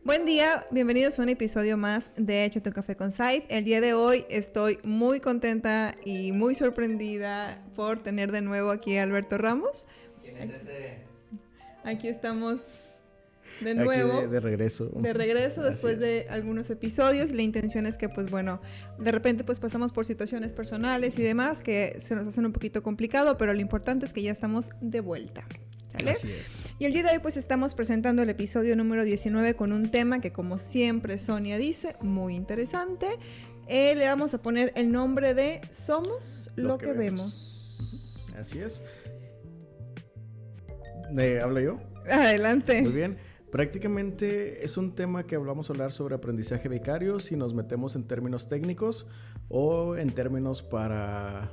Buen día, bienvenidos a un episodio más de Échate un café con Saif. El día de hoy estoy muy contenta y muy sorprendida por tener de nuevo aquí a Alberto Ramos. ¿Quién es ese? Aquí estamos de nuevo. Aquí de regreso. De regreso después de algunos episodios. La intención es que, pues bueno, de repente pues pasamos por situaciones personales y demás que se nos hacen un poquito complicado, pero lo importante es que ya estamos de vuelta. ¿Sale? Así es. Y el día de hoy pues estamos presentando el episodio número 19 con un tema que, como siempre Sonia dice, muy interesante. Le vamos a poner el nombre de Somos lo que vemos. Así es. ¿Hablo yo? Adelante. Muy bien. Prácticamente es un tema que vamos a hablar sobre aprendizaje vicario, si nos metemos en términos técnicos o en términos para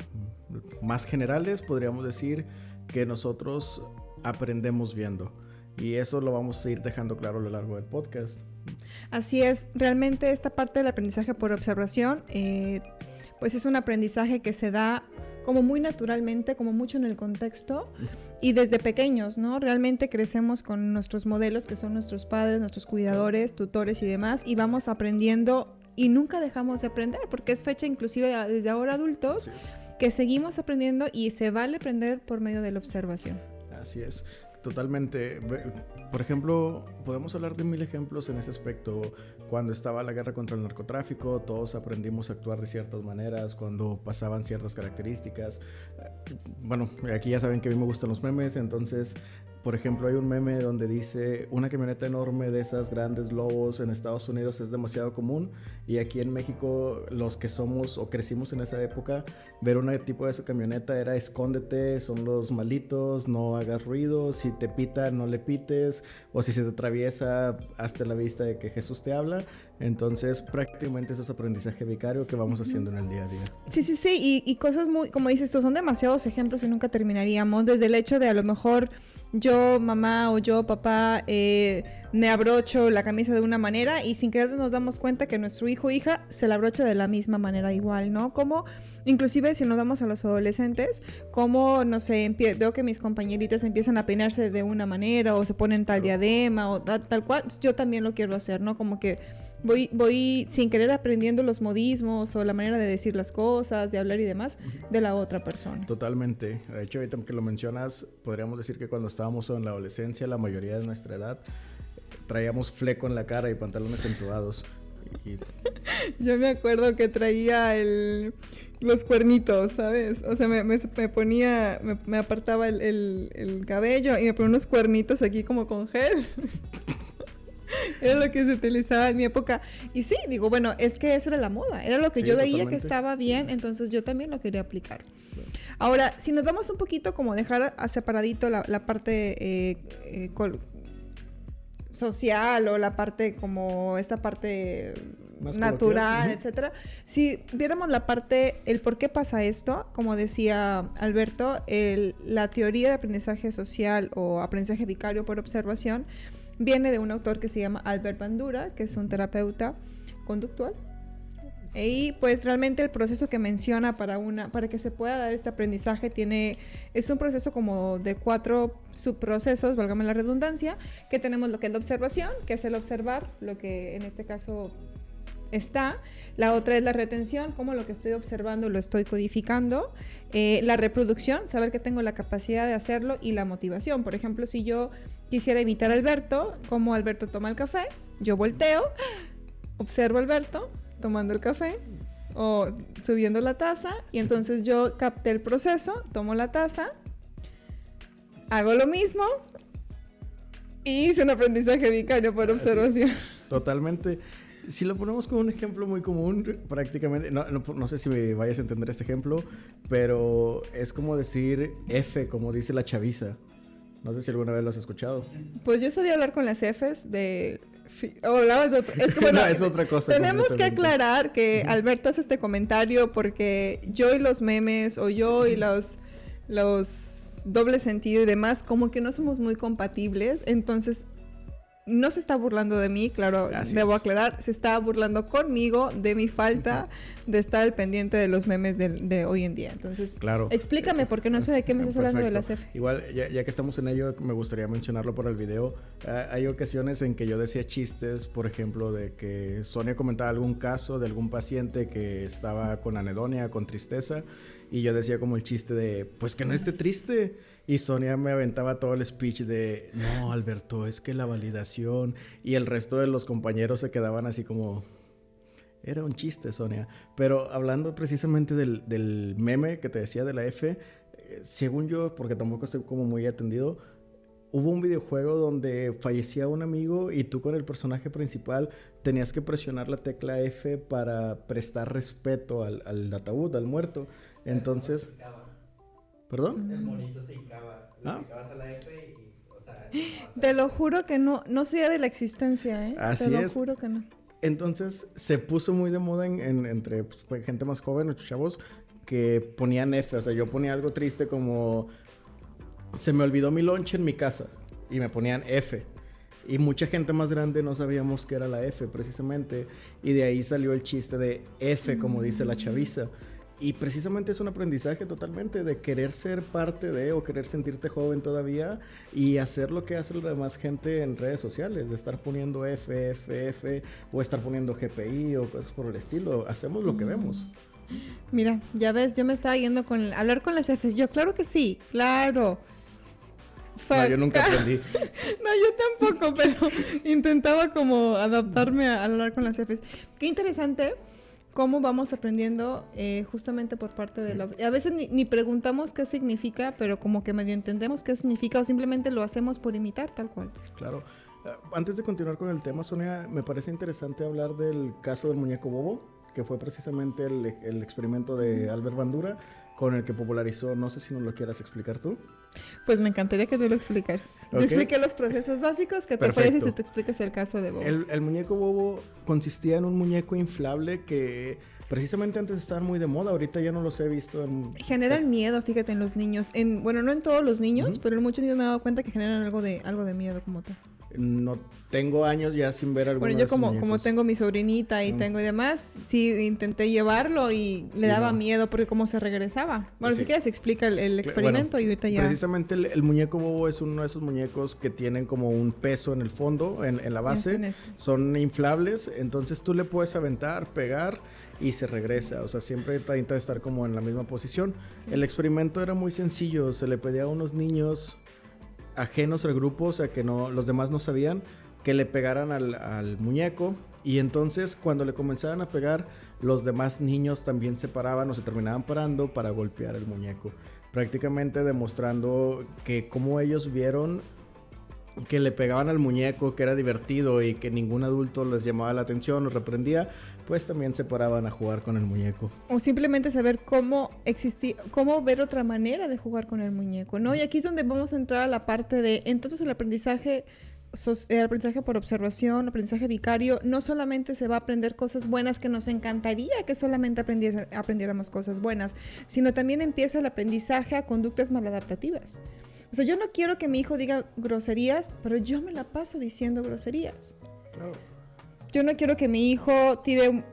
más generales, podríamos decir que nosotros aprendemos viendo. Y eso lo vamos a ir dejando claro a lo largo del podcast. Así es, realmente esta parte del aprendizaje por observación, pues es un aprendizaje que se da como muy naturalmente, como mucho en el contexto y desde pequeños, ¿no? Realmente crecemos con nuestros modelos, que son nuestros padres, nuestros cuidadores, tutores y demás, y vamos aprendiendo y nunca dejamos de aprender, porque es fecha inclusive desde ahora adultos que seguimos aprendiendo y se vale aprender por medio de la observación. Así es, totalmente. Por ejemplo, podemos hablar de 1000 ejemplos en ese aspecto. Cuando estaba la guerra contra el narcotráfico, todos aprendimos a actuar de ciertas maneras, cuando pasaban ciertas características. Bueno, aquí ya saben que a mí me gustan los memes, entonces, por ejemplo, hay un meme donde dice: una camioneta enorme de esas grandes Lobos en Estados Unidos es demasiado común, y aquí en México, los que somos o crecimos en esa época, ver un tipo de esa camioneta era escóndete, son los malitos, no hagas ruido, si te pita no le pites, o si se te atraviesa hazte la vista de que Jesús te habla. Entonces prácticamente eso es aprendizaje vicario que vamos haciendo en el día a día. Sí, y cosas muy, como dices tú, son demasiados ejemplos y nunca terminaríamos, desde el hecho de a lo mejor yo, mamá, o yo, papá, me abrocho la camisa de una manera y sin querer nos damos cuenta que nuestro hijo o hija se la abrocha de la misma manera igual, ¿no? Como, inclusive si nos damos a los adolescentes, como, no sé, veo que mis compañeritas empiezan a peinarse de una manera o se ponen tal diadema o tal cual, yo también lo quiero hacer, ¿no? Como que voy sin querer aprendiendo los modismos o la manera de decir las cosas, de hablar y demás de la otra persona. Totalmente. De hecho, ahorita que lo mencionas, podríamos decir que cuando estábamos en la adolescencia, la mayoría de nuestra edad, traíamos fleco en la cara y pantalones entubados. Yo me acuerdo que traía los cuernitos, ¿sabes? O sea, me ponía, me apartaba el cabello y me ponía unos cuernitos aquí como con gel. Era lo que se utilizaba en mi época. Y sí, digo, bueno, es que esa era la moda. Era lo que yo veía que estaba bien, entonces yo también lo quería aplicar. Ahora, si nos vamos un poquito como dejar separadito la parte social o la parte como esta parte más natural, etcétera. Si viéramos la parte, el por qué pasa esto, como decía Alberto, la teoría de aprendizaje social o aprendizaje vicario por observación viene de un autor que se llama Albert Bandura, que es un terapeuta conductual. Y pues realmente el proceso que menciona para que se pueda dar este aprendizaje es un proceso como de 4 subprocesos, válgame la redundancia, que tenemos lo que es la observación, que es el observar, lo que en este caso está. La otra es la retención, como lo que estoy observando lo estoy codificando. La reproducción, saber que tengo la capacidad de hacerlo, y la motivación. Por ejemplo, si yo quisiera imitar a Alberto, como Alberto toma el café, yo volteo, observo a Alberto tomando el café o subiendo la taza, y entonces yo capté el proceso, tomo la taza, hago lo mismo y hice un aprendizaje vicario por observación. Totalmente. Si lo ponemos como un ejemplo muy común, prácticamente, no sé si me vayas a entender este ejemplo, pero es como decir F, como dice la chaviza. No sé si alguna vez lo has escuchado. Pues yo sabía hablar con las Fs hablabas de otro. Es que bueno, no, es otra cosa. Tenemos que aclarar que Alberto hace este comentario porque yo y los memes, o yo y los doble sentido y demás, como que no somos muy compatibles. Entonces no se está burlando de mí, claro, debo aclarar, se está burlando conmigo de mi falta de estar al pendiente de los memes de hoy en día. Entonces, claro. Explícame, porque no sé de qué me estás hablando de las F. Igual, ya que estamos en ello, me gustaría mencionarlo por el video. Hay ocasiones en que yo decía chistes, por ejemplo, de que Sonia comentaba algún caso de algún paciente que estaba con anedonia, con tristeza, y yo decía como el chiste de, pues que no esté triste. Y Sonia me aventaba todo el speech de, no, Alberto, es que la validación. Y el resto de los compañeros se quedaban así como, era un chiste, Sonia. Pero hablando precisamente del meme que te decía de la F, según yo, porque tampoco estoy como muy atendido, hubo un videojuego donde fallecía un amigo y tú con el personaje principal tenías que presionar la tecla F para prestar respeto al ataúd, al muerto. Entonces... ¿Perdón? El monito se hincaba. Le picabas a la F y, o sea... Te lo juro que no sé de la existencia, ¿eh? Así Te lo es. juro que no. Entonces se puso muy de moda entre pues, gente más joven, los chavos, que ponían F. O sea, yo ponía algo triste como... Se me olvidó mi lonche en mi casa. Y me ponían F. Y mucha gente más grande no sabíamos qué era la F, precisamente. Y de ahí salió el chiste de F, como dice la chaviza. Y precisamente es un aprendizaje totalmente de querer ser parte de o querer sentirte joven todavía y hacer lo que hace la demás gente en redes sociales, de estar poniendo F o estar poniendo GPI o cosas por el estilo. Hacemos lo que vemos. Mira, ya ves, yo me estaba yendo con hablar con las Fs. Yo, claro que sí, claro. No, yo nunca aprendí. No, yo tampoco, pero intentaba como adaptarme a hablar con las Fs. Qué interesante cómo vamos aprendiendo justamente por parte de la... A veces ni preguntamos qué significa, pero como que medio entendemos qué significa o simplemente lo hacemos por imitar, tal cual. Claro. Antes de continuar con el tema, Sonia, me parece interesante hablar del caso del muñeco Bobo, que fue precisamente el experimento de Albert Bandura, con el que popularizó, no sé si nos lo quieras explicar tú. Pues me encantaría que tú lo explicaras. Okay. Yo expliqué los procesos básicos, ¿qué te parece si tú explicas el caso de Bobo? El muñeco Bobo consistía en un muñeco inflable que precisamente antes estaban muy de moda, ahorita ya no los he visto. Generan miedo, fíjate, en los niños. Bueno, no en todos los niños, pero en muchos niños me he dado cuenta que generan algo de miedo como tal. No tengo años ya sin ver algunos. Bueno, yo como tengo mi sobrinita y tengo y demás, sí intenté llevarlo y le daba miedo porque cómo se regresaba. Bueno, si quieres explica el experimento y ahorita ya... Precisamente el muñeco Bobo es uno de esos muñecos que tienen como un peso en el fondo, en la base. Son inflables, entonces tú le puedes aventar, pegar y se regresa. O sea, siempre intenta estar como en la misma posición. Sí. El experimento era muy sencillo. Se le pedía a unos niños ajenos al grupo, o sea que los demás no sabían, que le pegaran al muñeco, y entonces cuando le comenzaban a pegar, los demás niños también se paraban o se terminaban parando para golpear el muñeco, prácticamente demostrando que como ellos vieron que le pegaban al muñeco, que era divertido y que ningún adulto les llamaba la atención o reprendía, pues también se paraban a jugar con el muñeco. O simplemente saber cómo ver otra manera de jugar con el muñeco, ¿no? Y aquí es donde vamos a entrar a la parte de, entonces el aprendizaje por observación, aprendizaje vicario, no solamente se va a aprender cosas buenas, que nos encantaría que solamente aprendiéramos cosas buenas, sino también empieza el aprendizaje a conductas maladaptativas. O sea, yo no quiero que mi hijo diga groserías, pero yo me la paso diciendo groserías. Claro. Yo no quiero que mi hijo tire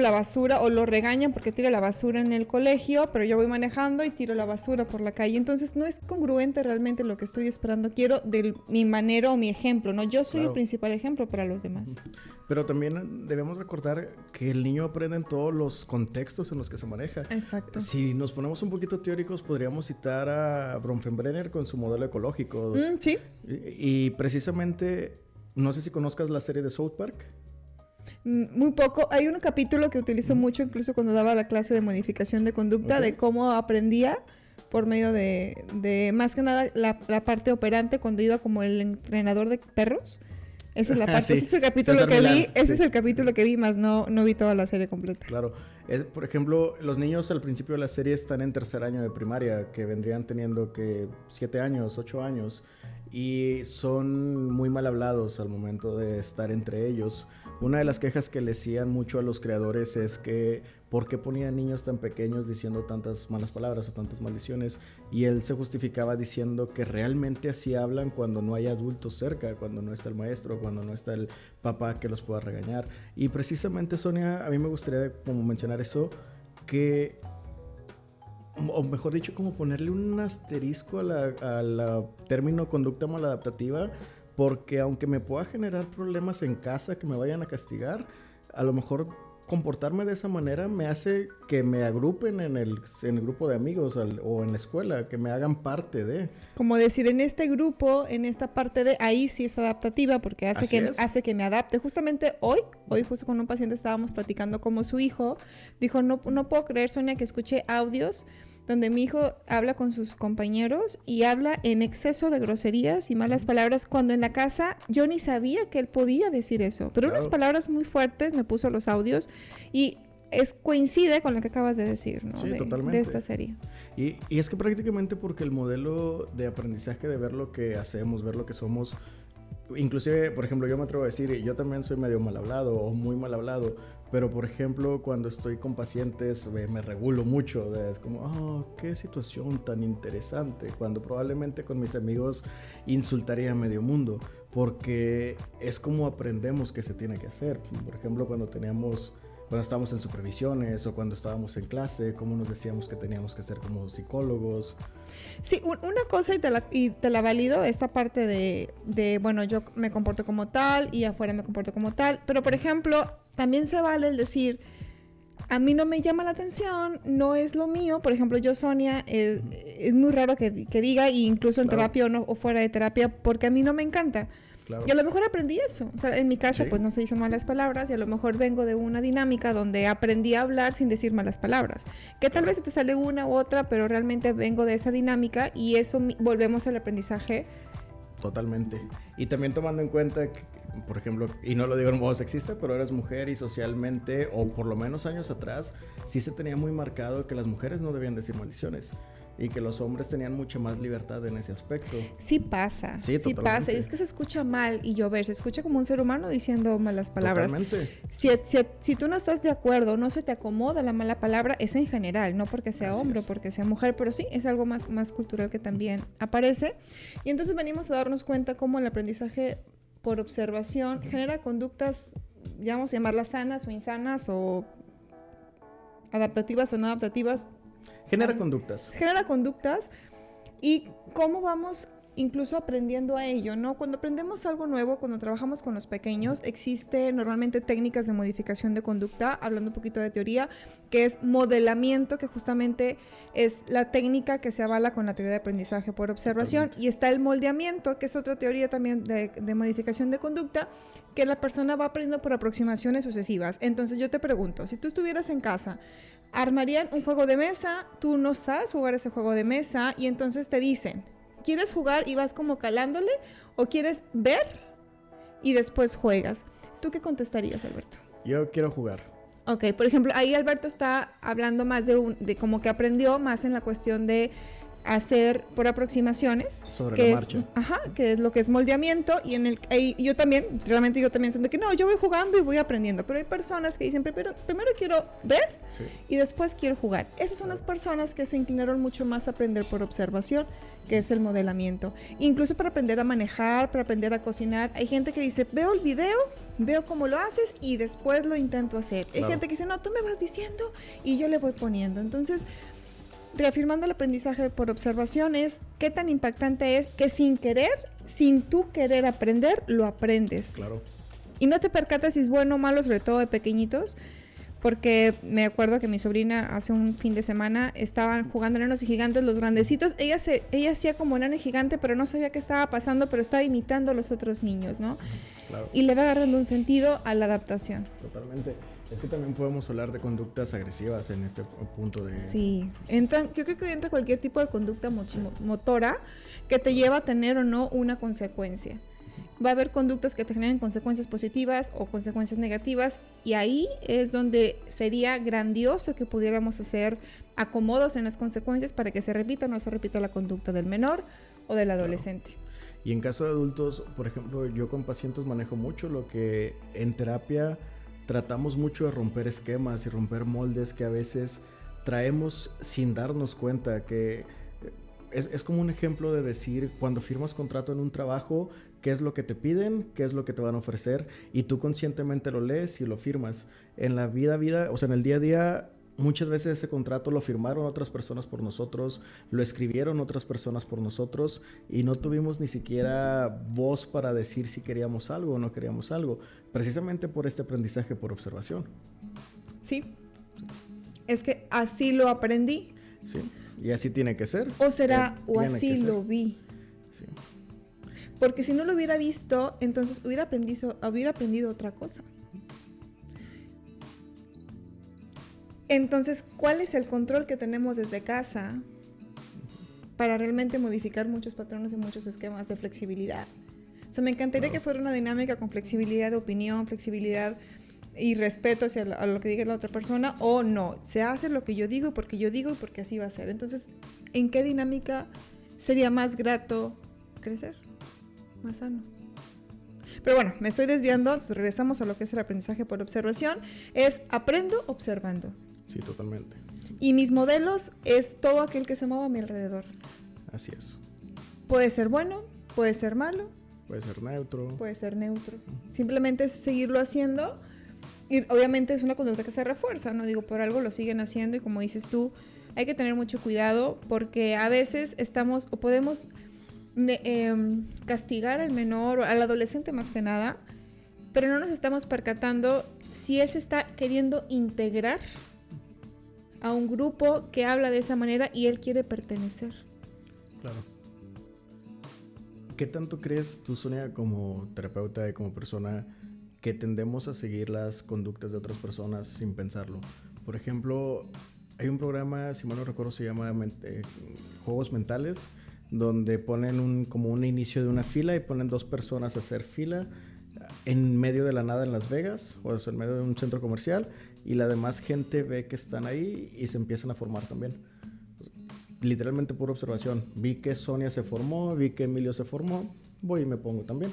la basura o lo regañan porque tira la basura en el colegio, pero yo voy manejando y tiro la basura por la calle. Entonces no es congruente realmente lo que estoy esperando. Quiero de mi manera o mi ejemplo, ¿no? Yo soy el principal ejemplo para los demás. Pero también debemos recordar que el niño aprende en todos los contextos en los que se maneja. Exacto. Si nos ponemos un poquito teóricos, podríamos citar a Bronfenbrenner con su modelo ecológico. Sí. Y precisamente, no sé si conozcas la serie de South Park. Muy poco. Hay un capítulo que utilizo mucho, incluso cuando daba la clase de modificación de conducta, de cómo aprendía por medio de más que nada la parte operante, cuando iba como el entrenador de perros. Esa es la parte, ese es el capítulo que vi, ese es el capítulo que vi, más no vi toda la serie completa. Claro. Por ejemplo, los niños al principio de la serie están en tercer año de primaria, que vendrían teniendo que 7 años, 8 años, y son muy mal hablados al momento de estar entre ellos. Una de las quejas que le hacían mucho a los creadores es que por qué ponía niños tan pequeños diciendo tantas malas palabras o tantas maldiciones, y él se justificaba diciendo que realmente así hablan cuando no hay adultos cerca, cuando no está el maestro, cuando no está el papá que los pueda regañar. Y precisamente, Sonia, a mí me gustaría como mencionar eso, que, o mejor dicho, como ponerle un asterisco a la término conducta maladaptativa, porque aunque me pueda generar problemas en casa que me vayan a castigar, a lo mejor comportarme de esa manera me hace que me agrupen en el grupo de amigos o en la escuela, que me hagan parte de. Como decir, en este grupo, en esta parte de, ahí sí es adaptativa porque hace que me adapte. Justamente hoy justo con un paciente estábamos platicando como su hijo dijo, no puedo creer, Sonia, que escuché audios donde mi hijo habla con sus compañeros y habla en exceso de groserías y malas palabras, cuando en la casa yo ni sabía que él podía decir eso. Pero unas palabras muy fuertes, me puso los audios y coincide con lo que acabas de decir, ¿no? Sí, totalmente. De esta serie. Y es que prácticamente porque el modelo de aprendizaje de ver lo que hacemos, ver lo que somos, inclusive, por ejemplo, yo me atrevo a decir, yo también soy medio mal hablado o muy mal hablado, pero por ejemplo, cuando estoy con pacientes me regulo mucho, es como, qué situación tan interesante, cuando probablemente con mis amigos insultaría a medio mundo, porque es como aprendemos que se tiene que hacer. Por ejemplo, cuando estábamos en supervisiones o cuando estábamos en clase, cómo nos decíamos que teníamos que ser como psicólogos. Sí, una cosa y te la valido, esta parte de, bueno, yo me comporto como tal y afuera me comporto como tal, pero por ejemplo, también se vale el decir, a mí no me llama la atención, no es lo mío. Por ejemplo, yo, Sonia, es muy raro que diga, y incluso en terapia o fuera de terapia, porque a mí no me encanta. Claro. Y a lo mejor aprendí eso. O sea, en mi casa pues no se dicen malas palabras y a lo mejor vengo de una dinámica donde aprendí a hablar sin decir malas palabras. Que tal vez te sale una u otra, pero realmente vengo de esa dinámica y eso volvemos al aprendizaje. Totalmente. Y también tomando en cuenta que, por ejemplo, y no lo digo en modo sexista, pero eres mujer y socialmente, o por lo menos años atrás, sí se tenía muy marcado que las mujeres no debían decir maldiciones. Y que los hombres tenían mucha más libertad en ese aspecto. Sí pasa, sí pasa. Y es que se escucha mal y se escucha como un ser humano diciendo malas palabras. Totalmente. Si tú no estás de acuerdo, no se te acomoda la mala palabra, es en general, no porque sea hombre o porque sea mujer, pero sí, es algo más cultural que también aparece. Y entonces venimos a darnos cuenta cómo el aprendizaje por observación genera conductas, vamos a llamarlas sanas o insanas, o adaptativas o no adaptativas. Genera conductas y cómo vamos incluso aprendiendo a ello, ¿no? Cuando aprendemos algo nuevo, cuando trabajamos con los pequeños, existe normalmente técnicas de modificación de conducta, hablando un poquito de teoría, que es modelamiento, que justamente es la técnica que se avala con la teoría de aprendizaje por observación. Totalmente. Y está el moldeamiento, que es otra teoría también de modificación de conducta, que la persona va aprendiendo por aproximaciones sucesivas. Entonces yo te pregunto, si tú estuvieras en casa, armarían un juego de mesa, tú no sabes jugar ese juego de mesa y entonces te dicen, ¿quieres jugar y vas como calándole o quieres ver y después juegas? ¿Tú qué contestarías, Alberto? Yo quiero jugar. Ok, por ejemplo, ahí Alberto está hablando más de como que aprendió más en la cuestión de hacer por aproximaciones, sobre la marcha. Que es lo que es moldeamiento, y yo también soy de que no, yo voy jugando y voy aprendiendo, pero hay personas que dicen primero quiero ver y después quiero jugar. Esas son las personas que se inclinaron mucho más a aprender por observación, que es el modelamiento. Incluso para aprender a manejar, para aprender a cocinar, hay gente que dice, veo el video, veo cómo lo haces y después lo intento hacer. Hay gente que dice, no, tú me vas diciendo y yo le voy poniendo. Entonces, reafirmando el aprendizaje por observación es qué tan impactante es que sin tú querer aprender, lo aprendes. Claro. Y no te percatas si es bueno o malo, sobre todo de pequeñitos, porque me acuerdo que mi sobrina hace un fin de semana estaban jugando enanos y gigantes, los grandecitos. Ella hacía como enano y gigante, pero no sabía qué estaba pasando, pero estaba imitando a los otros niños, ¿no? Claro. Y le va agarrando un sentido a la adaptación. Totalmente. Es que también podemos hablar de conductas agresivas en este punto de... Sí, yo creo que entra cualquier tipo de conducta motora que te lleva a tener o no una consecuencia. Va a haber conductas que te generen consecuencias positivas o consecuencias negativas, y ahí es donde sería grandioso que pudiéramos hacer acomodos en las consecuencias para que se repita o no se repita la conducta del menor o del adolescente. Claro. Y en caso de adultos, por ejemplo, yo con pacientes manejo mucho lo que en terapia tratamos mucho de romper esquemas y romper moldes que a veces traemos sin darnos cuenta, que es como un ejemplo de decir, cuando firmas contrato en un trabajo, qué es lo que te piden, qué es lo que te van a ofrecer, y tú conscientemente lo lees y lo firmas. En la vida, o sea, en el día a día, muchas veces ese contrato lo firmaron otras personas por nosotros, lo escribieron otras personas por nosotros, y no tuvimos ni siquiera voz para decir si queríamos algo o no queríamos algo, precisamente por este aprendizaje por observación. Sí. Es que así lo aprendí. Sí, y así tiene que ser. O será, o así lo vi. Sí. Porque si no lo hubiera visto, entonces hubiera aprendido otra cosa. Entonces, ¿cuál es el control que tenemos desde casa para realmente modificar muchos patrones y muchos esquemas de flexibilidad? O sea, me encantaría que fuera una dinámica con flexibilidad de opinión, flexibilidad y respeto hacia a lo que diga la otra persona, o no, se hace lo que yo digo porque yo digo y porque así va a ser. Entonces, ¿en qué dinámica sería más grato crecer? Más sano. Pero bueno, me estoy desviando, entonces regresamos a lo que es el aprendizaje por observación. Es aprendo observando. Sí, totalmente. Y mis modelos es todo aquel que se mueva a mi alrededor. Así es. Puede ser bueno, puede ser malo. Puede ser neutro. Puede ser neutro. Simplemente es seguirlo haciendo. Y obviamente es una conducta que se refuerza, ¿no? Digo, por algo lo siguen haciendo y como dices tú, hay que tener mucho cuidado porque a veces estamos o podemos castigar al menor o al adolescente más que nada, pero no nos estamos percatando si él se está queriendo integrar a un grupo que habla de esa manera y él quiere pertenecer. Claro. ¿Qué tanto crees tú, Sonia, como terapeuta y como persona, que tendemos a seguir las conductas de otras personas sin pensarlo? Por ejemplo, hay un programa, si mal no recuerdo, se llama Juegos Mentales, donde ponen como un inicio de una fila y ponen 2 personas a hacer fila en medio de la nada en Las Vegas, o sea, en medio de un centro comercial, y la demás gente ve que están ahí y se empiezan a formar también. Literalmente por observación. Vi que Sonia se formó, vi que Emilio se formó, voy y me pongo también.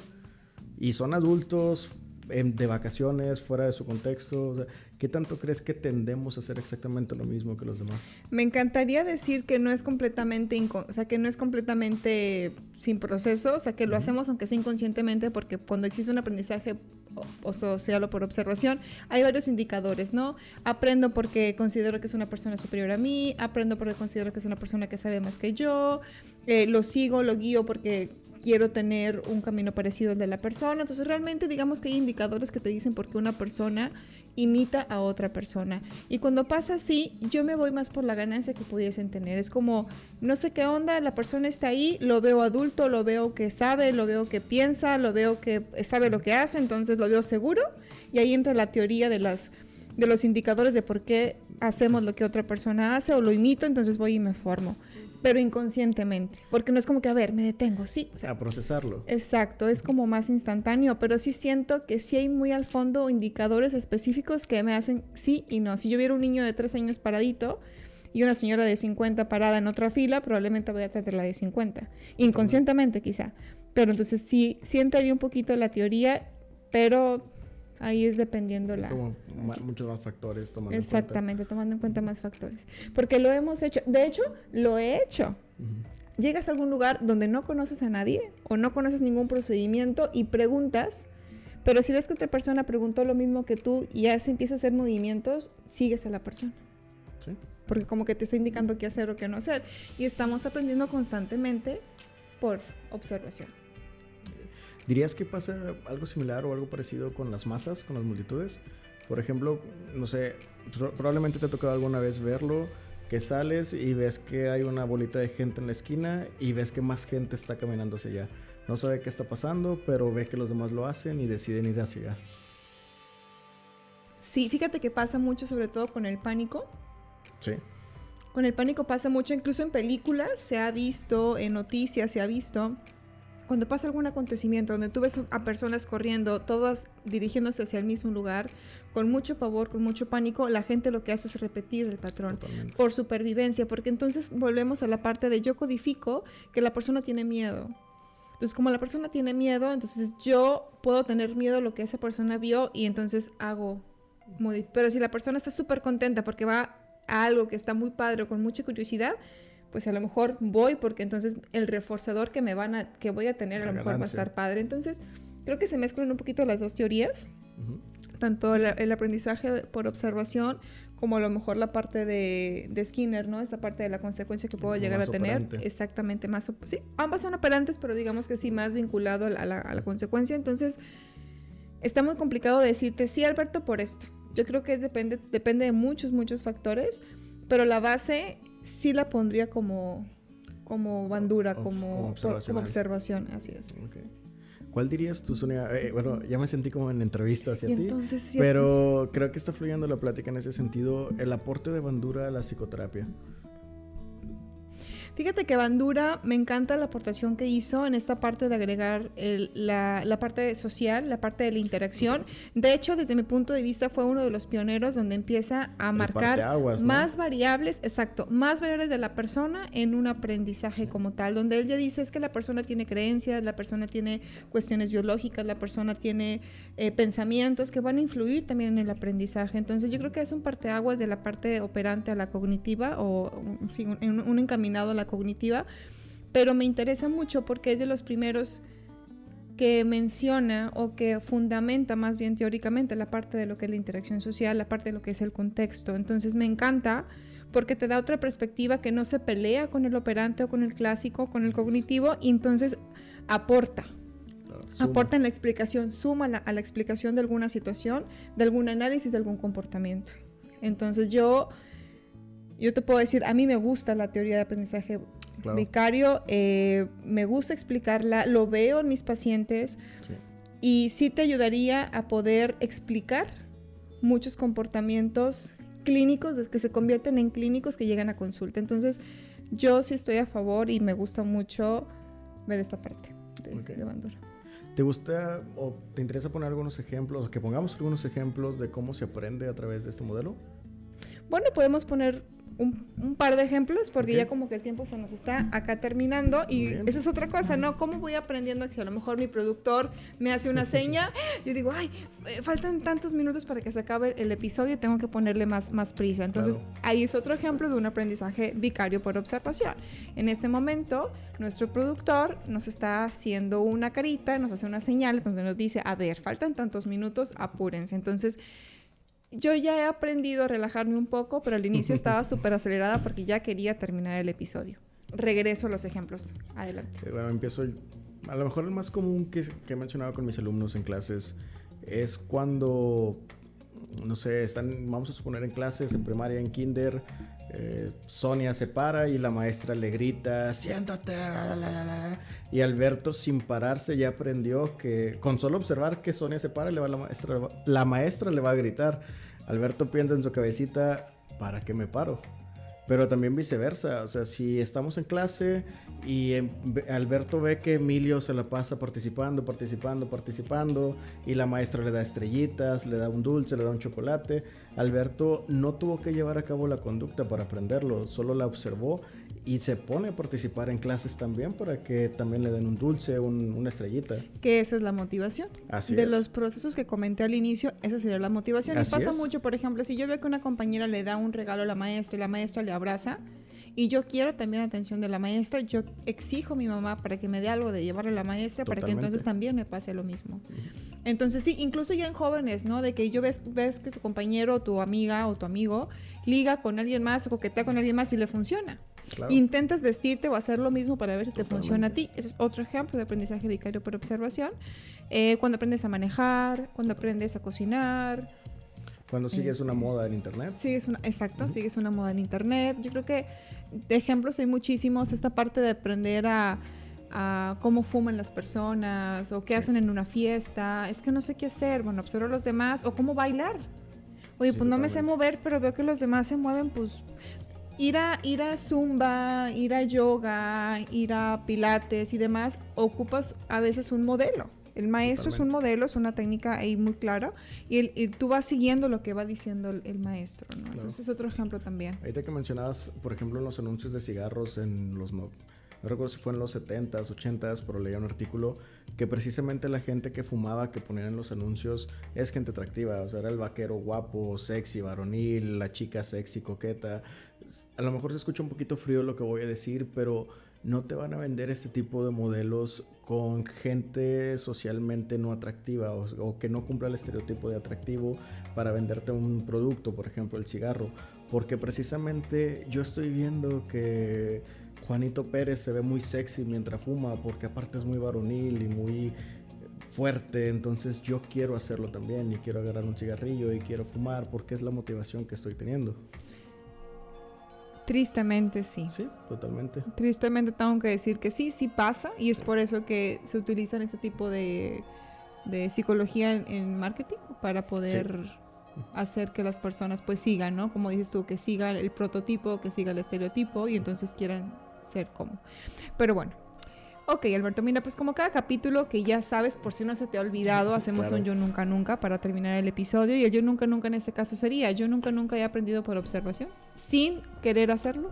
Y son adultos de vacaciones, fuera de su contexto. O sea, ¿qué tanto crees que tendemos a hacer exactamente lo mismo que los demás? Me encantaría decir que no es completamente, que no es completamente sin proceso, o sea, que lo hacemos aunque sea inconscientemente, porque cuando existe un aprendizaje o social o por observación, hay varios indicadores, ¿no? Aprendo porque considero que es una persona superior a mí, aprendo porque considero que es una persona que sabe más que yo, lo sigo, lo guío porque quiero tener un camino parecido al de la persona. Entonces realmente digamos que hay indicadores que te dicen por qué una persona imita a otra persona. Y cuando pasa así, yo me voy más por la ganancia que pudiesen tener. Es como, no sé qué onda, la persona está ahí, lo veo adulto, lo veo que sabe, lo veo que piensa, lo veo que sabe lo que hace, entonces lo veo seguro. Y ahí entra la teoría de los indicadores de por qué hacemos lo que otra persona hace o lo imito, entonces voy y me formo. Pero inconscientemente, porque no es como que, a ver, me detengo, sí. O sea, a procesarlo. Exacto, es como más instantáneo, pero sí siento que sí hay muy al fondo indicadores específicos que me hacen sí y no. Si yo viera un niño de 3 años paradito y una señora de 50 parada en otra fila, probablemente voy a tratar la de 50, inconscientemente quizá. Pero entonces sí entraría un poquito en la teoría, pero ahí es dependiendo como muchos más factores tomando exactamente, en cuenta. Tomando en cuenta más factores. Porque lo hemos hecho. De hecho, lo he hecho. Uh-huh. Llegas a algún lugar donde no conoces a nadie o no conoces ningún procedimiento y preguntas, pero si ves que otra persona preguntó lo mismo que tú y ya se empieza a hacer movimientos, sigues a la persona. Sí. Porque como que te está indicando qué hacer o qué no hacer. Y estamos aprendiendo constantemente por observación. ¿Dirías que pasa algo similar o algo parecido con las masas, con las multitudes? Por ejemplo, no sé, probablemente te ha tocado alguna vez verlo, que sales y ves que hay una bolita de gente en la esquina y ves que más gente está caminando hacia allá. No sabe qué está pasando, pero ve que los demás lo hacen y deciden ir hacia allá. Sí, fíjate que pasa mucho, sobre todo con el pánico. Sí. Con el pánico pasa mucho, incluso en películas se ha visto, en noticias se ha visto. Cuando pasa algún acontecimiento donde tú ves a personas corriendo, todas dirigiéndose hacia el mismo lugar, con mucho pavor, con mucho pánico, la gente lo que hace es repetir el patrón. Totalmente. Por supervivencia, porque entonces volvemos a la parte de yo codifico que la persona tiene miedo. Entonces, como la persona tiene miedo, entonces yo puedo tener miedo a lo que esa persona vio y entonces hago Pero si la persona está súper contenta porque va a algo que está muy padre o con mucha curiosidad, pues a lo mejor voy porque entonces el reforzador que voy a tener a lo mejor va a estar padre. Entonces, creo que se mezclan un poquito las dos teorías, tanto el aprendizaje por observación como a lo mejor la parte de Skinner, ¿no? Esta parte de la consecuencia que puedo llegar a tener. Operante. Exactamente, sí, ambas son operantes, pero digamos que sí más vinculado a la consecuencia. Entonces, está muy complicado decirte, sí, Alberto, por esto. Yo creo que depende de muchos factores, pero la base sí la pondría como bandura, como observación, así es. Okay. ¿Cuál dirías tú, Sonia? Bueno, ya me sentí como en entrevista hacia ti, entonces, sí, pero creo que está fluyendo la plática en ese sentido, el aporte de Bandura a la psicoterapia. Fíjate que Bandura me encanta la aportación que hizo en esta parte de agregar la parte social, la parte de la interacción. De hecho, desde mi punto de vista, fue uno de los pioneros donde empieza a marcar más variables, más variables de la persona en un aprendizaje como tal, donde él ya dice es que la persona tiene creencias, la persona tiene cuestiones biológicas, la persona tiene pensamientos que van a influir también en el aprendizaje. Entonces, yo creo que es un parteaguas de la parte operante a la cognitiva o un encaminado a la cognitiva, pero me interesa mucho porque es de los primeros que menciona o que fundamenta más bien teóricamente la parte de lo que es la interacción social, la parte de lo que es el contexto. Entonces me encanta porque te da otra perspectiva que no se pelea con el operante o con el clásico, con el cognitivo, y entonces aporta en la explicación, suma a la explicación de alguna situación, de algún análisis, de algún comportamiento. Entonces yo te puedo decir, a mí me gusta la teoría de aprendizaje vicario, me gusta explicarla, lo veo en mis pacientes, y sí te ayudaría a poder explicar muchos comportamientos clínicos que se convierten en clínicos que llegan a consulta. Entonces, yo sí estoy a favor y me gusta mucho ver esta parte de Bandura. ¿Te gusta o te interesa poner algunos ejemplos, o que pongamos algunos ejemplos de cómo se aprende a través de este modelo? Bueno, podemos poner un par de ejemplos porque ya como que el tiempo se nos está acá terminando y esa es otra cosa, ¿no? ¿Cómo voy aprendiendo? Que si a lo mejor mi productor me hace una seña, yo digo, ay, faltan tantos minutos para que se acabe el episodio, tengo que ponerle más prisa. Entonces, ahí es otro ejemplo de un aprendizaje vicario por observación. En este momento, nuestro productor nos está haciendo una carita, nos hace una señal donde nos dice, a ver, faltan tantos minutos, apúrense. Entonces, yo ya he aprendido a relajarme un poco, pero al inicio estaba súper acelerada porque ya quería terminar el episodio. Regreso a los ejemplos. Adelante. Bueno, empiezo. A lo mejor el más común que he mencionado con mis alumnos en clases es cuando, no sé, vamos a suponer en clases, en primaria, en kinder, Sonia se para y la maestra le grita, siéntate, y Alberto sin pararse ya aprendió que con solo observar que Sonia se para, la maestra le va a gritar. Alberto piensa en su cabecita, ¿para qué me paro? Pero también viceversa, o sea, si estamos en clase y Alberto ve que Emilio se la pasa participando y la maestra le da estrellitas, le da un dulce, le da un chocolate, Alberto no tuvo que llevar a cabo la conducta para aprenderlo, solo la observó y se pone a participar en clases también para que también le den un dulce, una estrellita. Que esa es la motivación. Así de es. Los procesos que comenté al inicio, esa sería la motivación. Así y pasa es. mucho, por ejemplo, si yo veo que una compañera le da un regalo a la maestra y la maestra le abraza, y yo quiero también atención de la maestra, yo exijo a mi mamá para que me dé algo de llevarle a la maestra. Totalmente. Para que entonces también me pase lo mismo. Entonces sí, incluso ya en jóvenes, ¿no? De que yo ves que tu compañero, tu amiga o tu amigo liga con alguien más o coquetea con alguien más y le funciona. Claro. Intentas vestirte o hacer lo mismo para ver si te funciona a ti. Ese es otro ejemplo de aprendizaje vicario por observación. Cuando aprendes a manejar, cuando aprendes a cocinar. Cuando sigues una moda en internet. Sigues una moda en internet. Yo creo que de ejemplos hay muchísimos. Esta parte de aprender a cómo fuman las personas o qué hacen en una fiesta. Es que no sé qué hacer. Bueno, observo a los demás. O cómo bailar. Oye, pues no me sé mover, pero veo que los demás se mueven, pues ir a zumba, ir a yoga, ir a pilates y demás, ocupas a veces un modelo. El maestro es un modelo, es una técnica ahí muy clara y tú vas siguiendo lo que va diciendo el maestro, ¿no? Claro. Entonces es otro ejemplo también. Ahorita que mencionabas, por ejemplo, en los anuncios de cigarros en los no recuerdo si fue en los 70s, 80s, pero leía un artículo que precisamente la gente que fumaba, que ponían en los anuncios, es gente atractiva. O sea, era el vaquero guapo, sexy, varonil, la chica sexy, coqueta. A lo mejor se escucha un poquito frío lo que voy a decir, pero no te van a vender este tipo de modelos con gente socialmente no atractiva o que no cumpla el estereotipo de atractivo para venderte un producto, por ejemplo el cigarro, porque precisamente yo estoy viendo que Juanito Pérez se ve muy sexy mientras fuma, porque aparte es muy varonil y muy fuerte, entonces yo quiero hacerlo también, yo quiero agarrar un cigarrillo y quiero fumar porque es la motivación que estoy teniendo. Tristemente sí. Sí, totalmente. Tristemente tengo que decir que sí pasa, y es por eso que se utilizan este tipo de psicología en marketing para poder hacer que las personas pues sigan, ¿no? Como dices tú, que siga el prototipo, que siga el estereotipo y entonces quieran ser como. Pero bueno. Ok, Alberto, mira, pues como cada capítulo que ya sabes, por si no se te ha olvidado, hacemos un Yo Nunca Nunca para terminar el episodio. Y el Yo Nunca Nunca en este caso sería: yo nunca he aprendido por observación, sin querer hacerlo.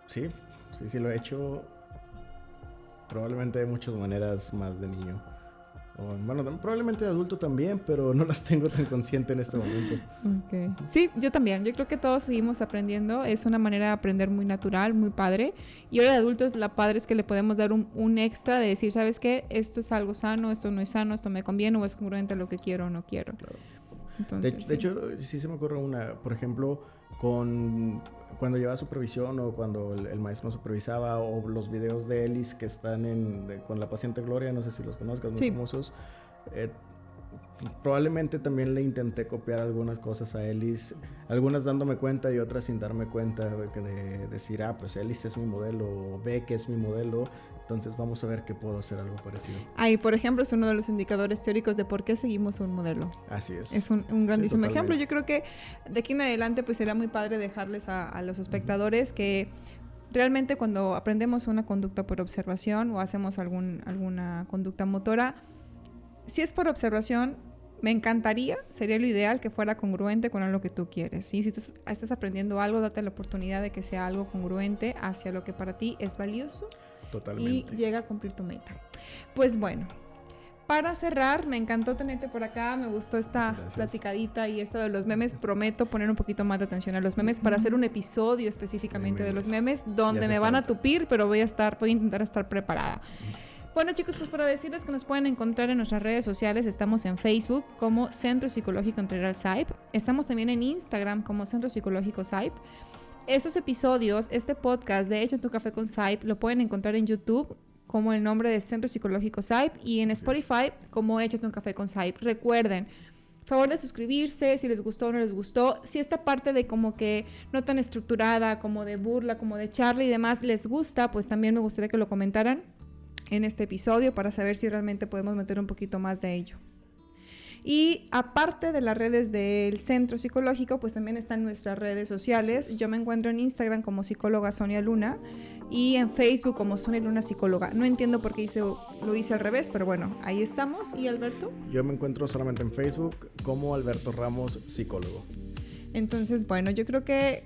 Sí lo he hecho. Probablemente de muchas maneras más de niño. Bueno, probablemente de adulto también, pero no las tengo tan consciente en este momento. Okay. Sí, yo también. Yo creo que todos seguimos aprendiendo. Es una manera de aprender muy natural, muy padre. Y ahora de adultos, la padre es que le podemos dar un extra de decir, ¿sabes qué? Esto es algo sano, esto no es sano, esto me conviene o es congruente a lo que quiero o no quiero. Claro. Entonces, de hecho, sí se me ocurre una, por ejemplo, cuando llevaba supervisión o cuando el maestro supervisaba, o los videos de Ellis que están con la paciente Gloria, no sé si los conozcas, muy famosos. Probablemente también le intenté copiar algunas cosas a Ellis, algunas dándome cuenta y otras sin darme cuenta, de decir, pues Ellis es mi modelo, o ve que es mi modelo, entonces vamos a ver que puedo hacer algo parecido. Ahí, por ejemplo, es uno de los indicadores teóricos de por qué seguimos un modelo. Así es. Es un grandísimo ejemplo. Yo creo que de aquí en adelante pues será muy padre dejarles a los espectadores que realmente cuando aprendemos una conducta por observación o hacemos alguna conducta motora, si es por observación, me encantaría, sería lo ideal que fuera congruente con lo que tú quieres, ¿sí? Si tú estás aprendiendo algo, date la oportunidad de que sea algo congruente hacia lo que para ti es valioso. Totalmente. Y llega a cumplir tu meta. Pues bueno, para cerrar, me encantó tenerte por acá, me gustó esta platicadita y esto de los memes. Prometo poner un poquito más de atención a los memes para hacer un episodio específicamente de los memes donde me van a tupir, pero voy a intentar estar preparada. Bueno, chicos, pues para decirles que nos pueden encontrar en nuestras redes sociales, estamos en Facebook como Centro Psicológico Integral SAIP, estamos también en Instagram como Centro Psicológico SAIP. Estos episodios, este podcast de Échate un Café con SAIP, lo pueden encontrar en YouTube como el nombre de Centro Psicológico SAIP y en Spotify como Échate un Café con SAIP. Recuerden, favor de suscribirse si les gustó o no les gustó. Si esta parte de como que no tan estructurada, como de burla, como de charla y demás les gusta, pues también me gustaría que lo comentaran en este episodio para saber si realmente podemos meter un poquito más de ello. Y aparte de las redes del Centro Psicológico, pues también están nuestras redes sociales. Yo me encuentro en Instagram como psicóloga Sonia Luna y en Facebook como Sonia Luna Psicóloga. No entiendo por qué lo hice al revés, pero bueno, ahí estamos. ¿Y Alberto? Yo me encuentro solamente en Facebook como Alberto Ramos Psicólogo. Entonces, bueno, yo creo que...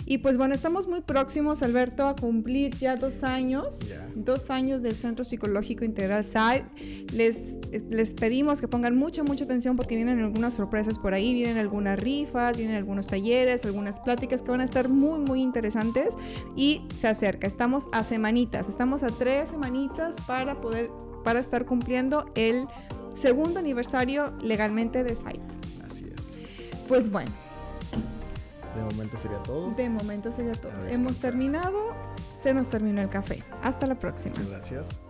Y pues bueno, estamos muy próximos, Alberto, a cumplir ya 2 años. 2 años del Centro Psicológico Integral SAIP. Les pedimos que pongan mucha atención porque vienen algunas sorpresas por ahí. Vienen algunas rifas, vienen algunos talleres, algunas pláticas que van a estar muy interesantes. Y se acerca, estamos a semanitas. Estamos a 3 semanitas para estar cumpliendo el 2º aniversario legalmente de SAIP. Así es. Pues bueno. De momento sería todo. Hemos terminado. Se nos terminó el café. Hasta la próxima. Gracias.